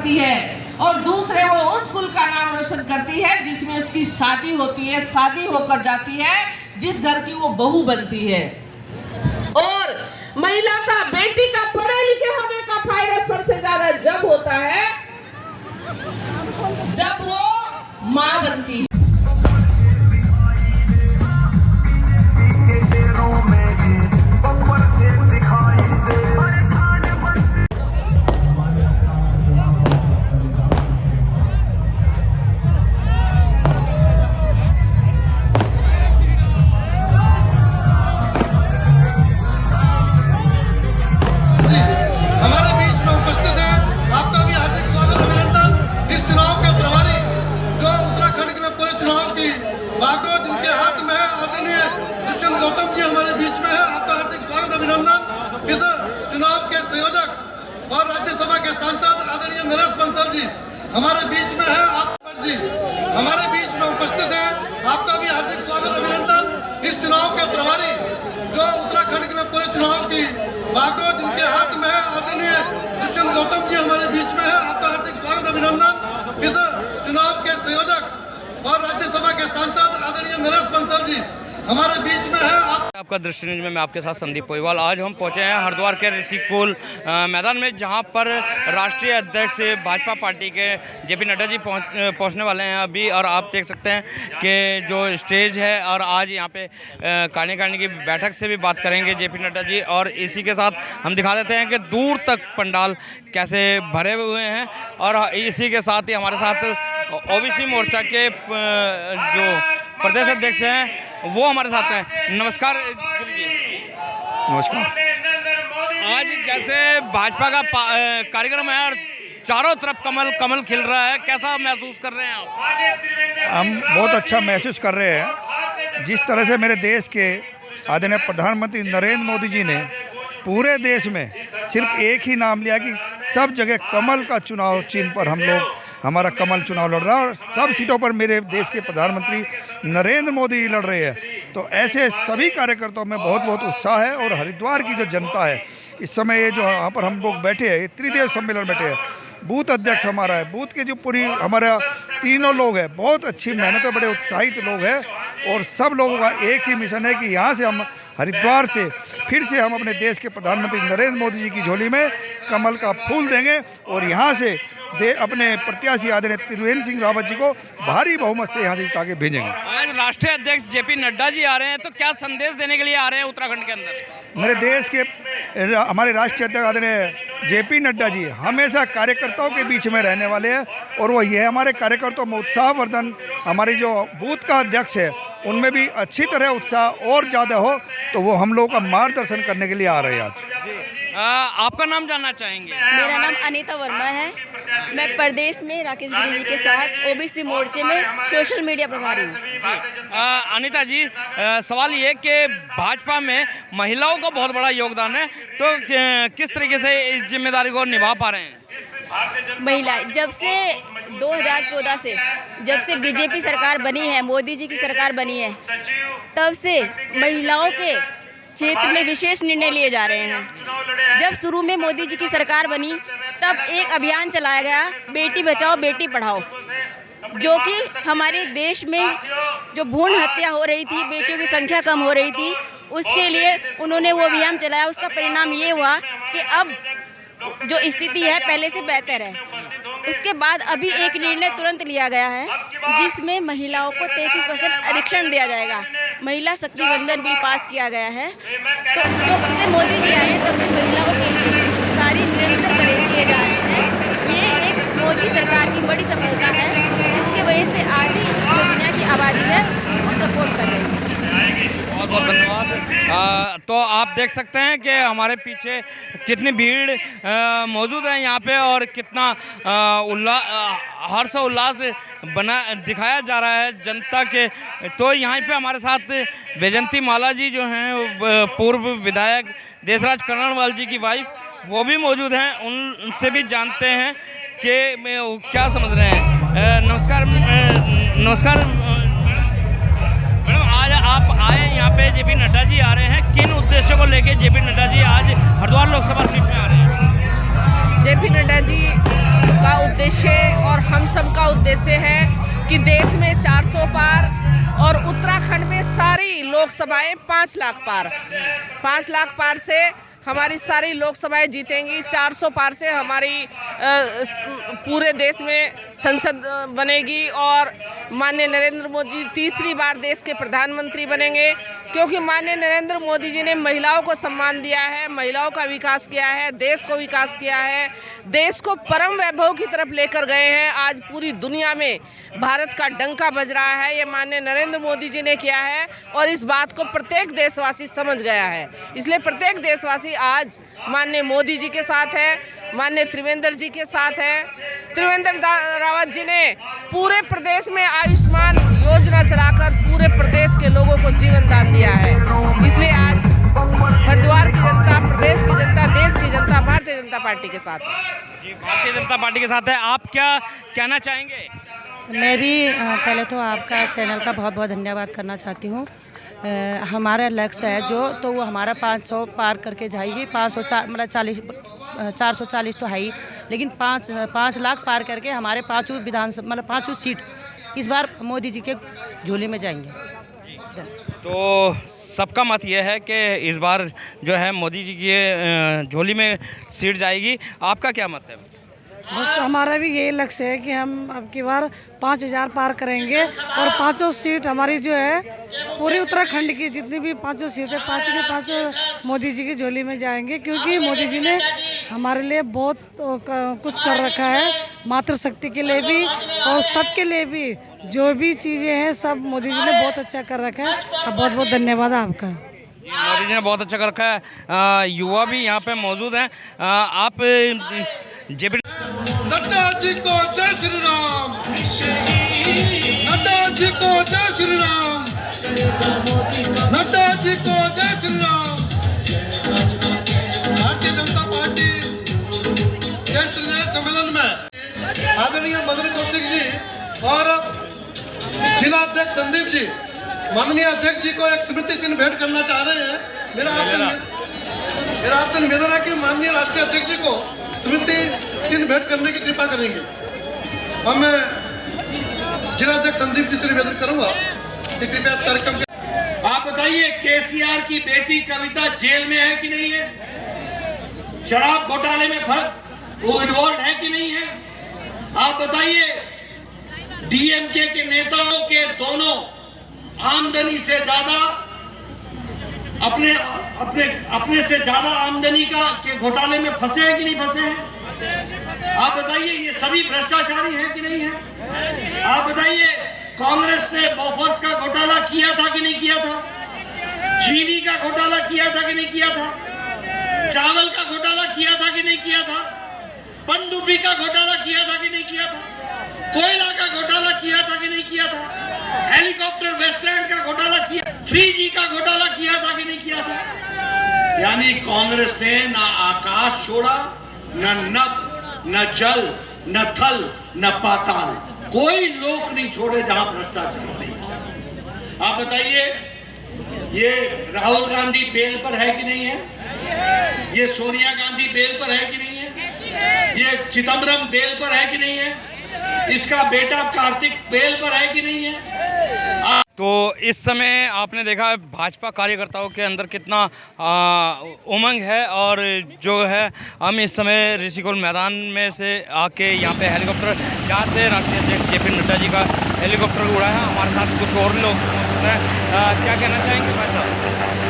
करती है और दूसरे वो उस कुल का नाम रोशन करती है जिसमें उसकी शादी होती है, शादी होकर जाती है, जिस घर की वो बहू बनती है। और महिला का, बेटी का पढ़े लिखे होने का फायदा सबसे ज्यादा जब होता है जब वो माँ बनती है। हमारे बीच में है आप जी, हमारे बीच में उपस्थित है। आपका भी हार्दिक स्वागत, अभिनंदन। इस चुनाव के प्रभारी जो उत्तराखंड के पूरे चुनाव की बागडोर जिनके हाथ में है, आदरणीय दुष्यंत गौतम जी हमारे बीच में है। आपका हार्दिक स्वागत, अभिनंदन। इस चुनाव के संयोजक और राज्यसभा के सांसद आदरणीय नरेश बंसल जी हमारे बीच में है। आपका दृष्टि न्यूज में मैं आपके साथ संदीप पोईवाल। आज हम पहुंचे हैं हरिद्वार के ऋषिकुल मैदान में, जहां पर राष्ट्रीय अध्यक्ष भाजपा पार्टी के जेपी नड्डा जी पहुंचने वाले हैं अभी। और आप देख सकते हैं कि जो स्टेज है, और आज यहां पे कार्यकारिणी की बैठक से भी बात करेंगे जेपी नड्डा जी। और इसी के साथ हम दिखा देते हैं कि दूर तक पंडाल कैसे भरे हुए हैं। और इसी के साथ ही हमारे साथ ओबीसी मोर्चा के जो प्रदेश अध्यक्ष हैं वो हमारे साथ हैं। नमस्कार जी। नमस्कार। आज जैसे भाजपा का कार्यक्रम है और चारों तरफ कमल कमल खिल रहा है, कैसा महसूस कर रहे हैं आप? हम बहुत अच्छा महसूस कर रहे हैं। जिस तरह से मेरे देश के आदरणीय प्रधानमंत्री नरेंद्र मोदी जी ने पूरे देश में सिर्फ एक ही नाम लिया कि सब जगह कमल का चुनाव चिन्ह पर हम लोग, हमारा कमल चुनाव लड़ रहा है, और सब सीटों पर मेरे देश के प्रधानमंत्री नरेंद्र मोदी जी लड़ रहे हैं। तो ऐसे सभी कार्यकर्ताओं में बहुत बहुत उत्साह है। और हरिद्वार की जो जनता है इस समय, ये जो यहाँ पर हम लोग बैठे हैं, त्रिदेव सम्मेलन बैठे हैं, बूथ अध्यक्ष हमारा है, बूथ के जो पूरी हमारा तीनों लोग हैं, बहुत अच्छी मेहनत, बड़े उत्साहित लोग हैं। और सब लोगों का एक ही मिशन है कि यहाँ से हम हरिद्वार से फिर से हम अपने देश के प्रधानमंत्री नरेंद्र मोदी जी की झोली में कमल का फूल देंगे और यहाँ से अपने प्रत्याशी आदरणीय त्रिवेंद्र सिंह रावत जी को भारी बहुमत से यहाँ से जिता के भेजेंगे। आज राष्ट्रीय अध्यक्ष जेपी नड्डा जी आ रहे हैं, तो क्या संदेश देने के लिए आ रहे हैं उत्तराखंड के अंदर? मेरे देश के हमारे राष्ट्रीय अध्यक्ष आदरणीय जेपी नड्डा जी हमेशा कार्यकर्ताओं के बीच में रहने वाले हैं। और वो ये हमारे कार्यकर्ताओं में उत्साहवर्धन, हमारी जो बूथ का अध्यक्ष है उनमें भी अच्छी तरह उत्साह और ज़्यादा हो, तो वो हम लोगों का मार्गदर्शन करने के लिए आ रहे हैं आज। आपका नाम जानना चाहेंगे? मेरा नाम अनीता वर्मा है। मैं प्रदेश में राकेश गिरी जी के साथ ओबीसी मोर्चे में सोशल मीडिया प्रभारी हूँ। अनीता जी, सवाल ये कि भाजपा में महिलाओं का बहुत बड़ा योगदान है, तो किस तरीके से इस जिम्मेदारी को निभा पा रहे हैं? महिलाएं जब से 2014 से जब से बीजेपी सरकार बनी है, मोदी जी की सरकार बनी है, तब से महिलाओं के क्षेत्र में विशेष निर्णय लिए जा रहे हैं। जब शुरू में मोदी जी की सरकार बनी तब एक अभियान चलाया गया, बेटी बचाओ बेटी पढ़ाओ, जो कि हमारे देश में जो भ्रूण हत्या हो रही थी, बेटियों की संख्या कम हो रही थी, उसके लिए उन्होंने वो अभियान चलाया। उसका परिणाम ये हुआ कि अब जो स्थिति है पहले से बेहतर है। उसके बाद अभी एक निर्णय तुरंत लिया गया है जिसमें महिलाओं को 33% आरक्षण दिया जाएगा। महिला शक्ति वंदन बिल पास किया गया है। तो जब से मोदी जी आए तब से महिलाओं के लिए कार्य निरंतर किए जा रहे हैं। ये एक मोदी सरकार की बड़ी सफलता है, जिसकी वजह से आज ही जो दुनिया की आबादी है वो सपोर्ट कर रही है। बहुत बहुत धन्यवाद। तो आप देख सकते हैं कि हमारे पीछे कितनी भीड़ मौजूद है यहाँ पे, और कितना हर्ष उल्लास बना दिखाया जा रहा है जनता के। तो यहाँ पे हमारे साथ वैजयंती माला जी जो हैं, पूर्व विधायक देशराज कर्णवाल जी की वाइफ, वो भी मौजूद हैं। उनसे भी जानते हैं कि क्या समझ रहे हैं। नमस्कार नमस्कार मैडम, आज आप आए यहाँ पे, जेपी नड्डा जी आ रहे हैं, किन उद्देश्यों को लेके जेपी नड्डा जी आज हरिद्वार लोकसभा सीट में आ रहे हैं? जेपी नड्डा जी का उद्देश्य और हम सब का उद्देश्य है कि देश में 400 पार और उत्तराखंड में सारी लोकसभाएं 5 लाख पार, 5 लाख पार से हमारी सारी लोकसभाएं जीतेंगी। 400 पार से हमारी पूरे देश में संसद बनेगी और माननीय नरेंद्र मोदी तीसरी बार देश के प्रधानमंत्री बनेंगे, क्योंकि माननीय नरेंद्र मोदी जी ने महिलाओं को सम्मान दिया है, महिलाओं का विकास किया है, देश को विकास किया है, देश को परम वैभव की तरफ लेकर गए हैं। आज पूरी दुनिया में भारत का डंका बज रहा है, ये माननीय नरेंद्र मोदी जी ने किया है और इस बात को प्रत्येक देशवासी समझ गया है। इसलिए प्रत्येक देशवासी आज माननीय मोदी जी के साथ है, माननीय त्रिवेंद्र जी के साथ है। त्रिवेंद्र रावत जी ने पूरे प्रदेश में आयुष्मान योजना चलाकर पूरे प्रदेश के लोगों को जीवन दान दिया है। इसलिए आज हरिद्वार की जनता, प्रदेश की जनता, देश की जनता भारतीय जनता पार्टी के साथ है। जी, भारतीय जनता पार्टी के साथ है। आप क्या कहना चाहेंगे? मैं भी पहले तो आपका चैनल का बहुत बहुत धन्यवाद करना चाहती हूँ। हमारा लक्ष्य है जो तो वो हमारा 500 पार करके जाएगी। 440 तो है ही, लेकिन 5 लाख पार करके हमारे 5 विधानसभा मतलब 5 सीट इस बार मोदी जी के झोली में जाएंगे। तो सबका मत ये है कि इस बार जो है मोदी जी की झोली में सीट जाएगी। आपका क्या मत है? बस हमारा भी यही लक्ष्य है कि हम अब की बार 5000 पार करेंगे और 5 सीट हमारी जो है पूरी उत्तराखंड की जितनी भी 5 सीट है 5 के 5 मोदी जी की झोली में जाएंगे, क्योंकि मोदी जी ने हमारे लिए बहुत कुछ कर रखा है, मातृशक्ति के लिए भी और सबके लिए भी। जो भी चीज़ें हैं सब मोदी जी ने बहुत अच्छा कर रखा है। बहुत बहुत धन्यवाद आपका। मोदी जी ने बहुत अच्छा कर रखा है। युवा भी यहाँ पे मौजूद हैं। आप जेपी नड्डा जी को जय श्री राम, नड्डा जी को जय श्री राम, नड्डा जी को जय श्री राम। भारतीय जनता पार्टी ज्येष्ठ सम्मेलन में आदरणीय मदन कौशिक जी और जिला अध्यक्ष संदीप जी माननीय अध्यक्ष जी को एक स्मृति चिन्ह भेंट करना चाह रहे हैं। मेरा आपसे निवेदन है कि माननीय राष्ट्रीय अध्यक्ष जी को स्मृति चिन्ह भेंट करने की कृपा करेंगे। और मैं जिला अध्यक्ष संदीप जी से निवेदन करूंगा कि कृपया इस कार्यक्रम के। आप बताइए, केसीआर की बेटी कविता जेल में है कि नहीं है? शराब घोटाले में वो इन्वॉल्व है कि नहीं है? आप बताइए, डीएमके के नेताओं के दोनों आमदनी से ज्यादा अपने से ज्यादा आमदनी के घोटाले में फंसे हैं कि नहीं फंसे हैं? आप बताइए, ये सभी भ्रष्टाचारी है कि नहीं है? आप बताइए, कांग्रेस ने बॉफर्स का घोटाला किया था कि नहीं किया था? चीनी का घोटाला किया था कि नहीं किया था? चावल का घोटाला किया था कि नहीं किया था? पनडुब्बी का घोटाला किया था कि नहीं किया था? कोयला का घोटाला किया था कि नहीं किया था? हेलीकॉप्टर वेस्टलैंड का घोटाला किया, 3G का घोटाला किया था कि नहीं किया था? यानी कांग्रेस ने ना आकाश छोड़ा, न नभ, न जल, न थल, न पाताल, कोई लोक नहीं छोड़े जहां भ्रष्टाचार नहीं। आप बताइए, ये राहुल गांधी बेल पर है कि नहीं है? ये सोनिया गांधी बेल पर है कि नहीं है? ये चिदम्बरम बेल पर है कि नहीं है? इसका बेटा कार्तिक बेल पर है कि नहीं है? तो इस समय आपने देखा भाजपा कार्यकर्ताओं के अंदर कितना उमंग है। और जो है हम इस समय ऋषिकुल मैदान में से आके यहाँ पे हेलीकॉप्टर, जहाँ से राष्ट्रीय अध्यक्ष जेपी नड्डा जी का हेलीकॉप्टर उड़ा है, हमारे साथ कुछ और लोग हैं। क्या कहना चाहेंगे भाई साहब?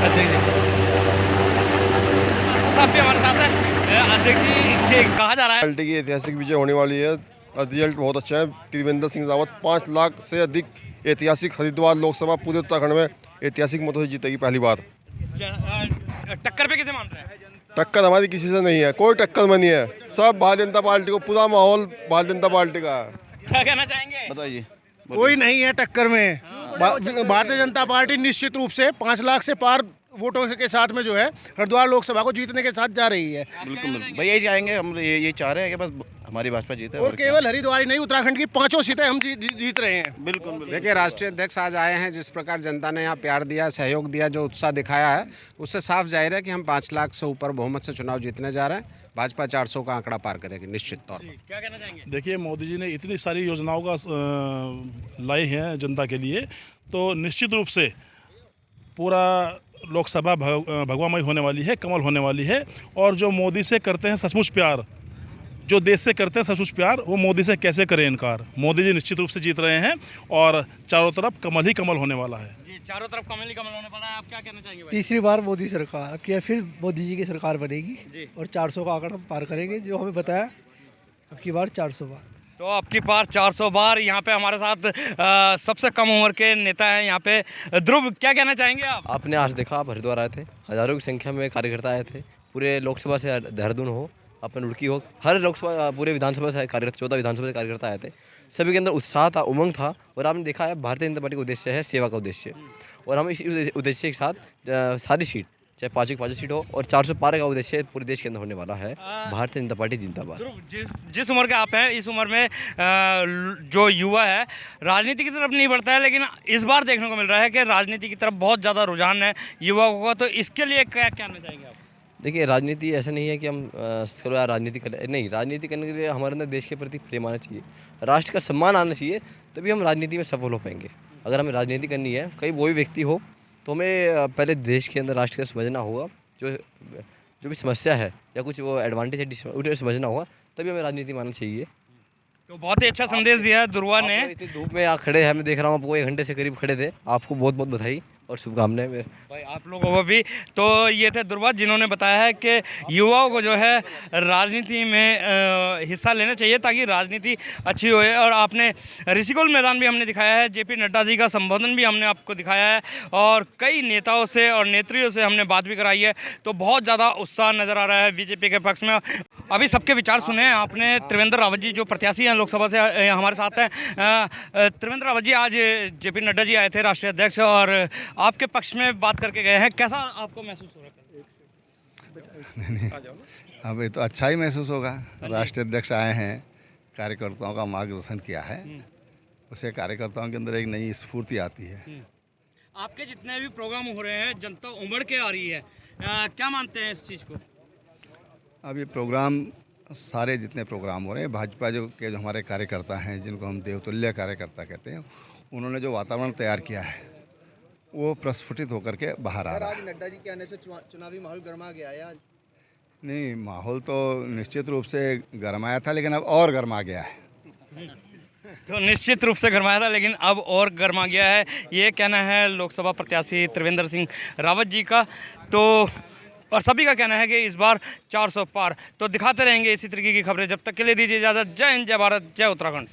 अध्यक्ष जी साहब भी हमारे साथ है। अध्यक्ष जी, कहा जा रहा है पार्टी की ऐतिहासिक विजय होने वाली है। रिजल्ट बहुत अच्छा है। त्रिवेंद्र सिंह रावत 5 लाख से अधिक ऐतिहासिक हरिद्वार लोकसभा पूरे उत्तराखंड में ऐतिहासिक मतों से जीतेगी पहली बार। टक्कर पे किसे मान रहे हैं? टक्कर हमारी किसी से नहीं है, कोई टक्कर में नहीं है। सब भारतीय जनता पार्टी को, पूरा माहौल भारतीय जनता पार्टी का है। क्या कहना चाहेंगे? बताइए। कोई नहीं है टक्कर में। भारतीय जनता पार्टी निश्चित रूप से 5 लाख से पार वोटों के साथ में जो है हरिद्वार लोकसभा को जीतने के साथ जा रही है। बिल्कुल भाई, यही चाहेंगे हम, ये चाह रहे हैं कि बस हमारी भाजपा जीते। और केवल हरिद्वार ही नहीं, उत्तराखंड की 5 सीटें हम जीत रहे हैं। बिल्कुल। देखिए, राष्ट्रीय अध्यक्ष आज आए हैं, जिस प्रकार जनता ने यहाँ प्यार दिया, सहयोग दिया, जो उत्साह दिखाया है, उससे साफ जाहिर है कि हम 5 लाख से ऊपर बहुमत से चुनाव जीतने जा रहे हैं। भाजपा 400 का आंकड़ा पार करेगी निश्चित तौर पर। क्या कहना चाहेंगे? देखिए, मोदी जी ने इतनी सारी योजनाओं का लाई हैं जनता के लिए, तो निश्चित रूप से पूरा लोकसभा भगवामय होने वाली है, कमल होने वाली है। और जो मोदी से करते हैं सचमुच प्यार, जो देश से करते हैं सचमुच प्यार, वो मोदी से कैसे करें इनकार। मोदी जी निश्चित रूप से जीत रहे हैं और चारों तरफ कमल ही कमल होने वाला है। जी, चारों तरफ कमल ही कमल होने वाला है। आप क्या कहना चाहेंगे भाई? तीसरी बार मोदी सरकार अब फिर मोदी जी की सरकार बनेगी जी। और 400 का आंकड़ा हम पार करेंगे, जो हमें बताया अब की बार 400 बार। तो आपकी पार 400 बार। यहाँ पे हमारे साथ सबसे कम उम्र के नेता हैं यहाँ पे। ध्रुव, क्या कहना चाहेंगे आप? आपने आज देखा, आप हरिद्वार आए थे, हज़ारों की संख्या में कार्यकर्ता आए थे। पूरे लोकसभा से देहरादून हो, अपन रुड़की हो, हर लोकसभा पूरे विधानसभा से कार्यकर्ता, 14 विधानसभा से कार्यकर्ता आए थे। सभी के अंदर उत्साह था, उमंग था। और आपने देखा है भारतीय जनता पार्टी का उद्देश्य है सेवा का उद्देश्य, और हम इस उद्देश्य के साथ सारी सीट, चाहे 5 की 5 सीट हो, और 400 पार का उद्देश्य पूरे देश के अंदर होने वाला है। भारतीय जनता पार्टी जिंदाबाद। जिस उम्र के आप हैं, इस उम्र में जो युवा है राजनीति की तरफ नहीं बढ़ता है, लेकिन इस बार देखने को मिल रहा है कि राजनीति की तरफ बहुत ज़्यादा रुझान है युवाओं का। तो इसके लिए क्या कहना चाहेंगे आप? देखिए, राजनीति ऐसा नहीं है कि हम चलो यार राजनीति कर, नहीं, राजनीति करने के लिए हमारे अंदर देश के प्रति प्रेम आना चाहिए, राष्ट्र का सम्मान आना चाहिए, तभी हम राजनीति में सफल हो पाएंगे। अगर हमें राजनीति करनी है, कहीं वो भी व्यक्ति हो, तो हमें पहले देश के अंदर राष्ट्र का समझना होगा, जो भी समस्या है या कुछ वो एडवांटेज है उन्हें समझना होगा, तभी हमें राजनीति मानना चाहिए। तो बहुत ही अच्छा संदेश दिया है ध्रुवा ने। इतनी धूप में आप खड़े हैं, मैं देख रहा हूँ आपको 1 घंटे से करीब खड़े थे। आपको बहुत बहुत बधाई और शुभकामनाएं भाई आप लोगों को भी। तो ये थे ध्रुवा, जिन्होंने बताया है कि युवाओं को जो है राजनीति में हिस्सा लेना चाहिए ताकि राजनीति अच्छी होए। और आपने ऋषिकुल मैदान भी हमने दिखाया है, जेपी नड्डा जी का संबोधन भी हमने आपको दिखाया है, और कई नेताओं से और नेत्रियों से हमने बात भी कराई है। तो बहुत ज़्यादा उत्साह नज़र आ रहा है बीजेपी के पक्ष में। अभी सबके विचार सुने आपने। त्रिवेंद्र रावत जी जो प्रत्याशी हैं लोकसभा से हमारे साथ हैं। त्रिवेंद्र रावत जी, आज जेपी नड्डा जी आए थे, राष्ट्रीय अध्यक्ष, और आपके पक्ष में बात करके गए हैं। कैसा आपको महसूस हो रहा है? अब ये तो अच्छा ही महसूस होगा। राष्ट्रीय अध्यक्ष आए हैं, कार्यकर्ताओं का मार्गदर्शन किया है, उससे कार्यकर्ताओं के अंदर एक नई स्फूर्ति आती है। आपके जितने भी प्रोग्राम हो रहे हैं, जनता उमड़ के आ रही है, क्या मानते हैं इस चीज़ को? अब ये प्रोग्राम, सारे जितने प्रोग्राम हो रहे हैं, भाजपा जो हमारे कार्यकर्ता हैं, जिनको हम देवतुल्य कार्यकर्ता कहते हैं, उन्होंने जो वातावरण तैयार किया है वो प्रस्फुटित होकर के बाहर आ रहा है। आज नड्डा जी के आने से चुनावी माहौल गर्मा गया है आज? नहीं, माहौल तो निश्चित रूप से गरमाया था, लेकिन अब और गर्मा गया है। तो निश्चित रूप से गरमाया था, लेकिन अब और गर्मा गया है, ये कहना है लोकसभा प्रत्याशी त्रिवेंद्र सिंह रावत जी का। तो और सभी का कहना है कि इस बार 400 पार। तो दिखाते रहेंगे इसी तरीके की खबरें। जब तक के लिए दीजिए इजाज़त। जय हिंद, जय भारत, जय उत्तराखंड।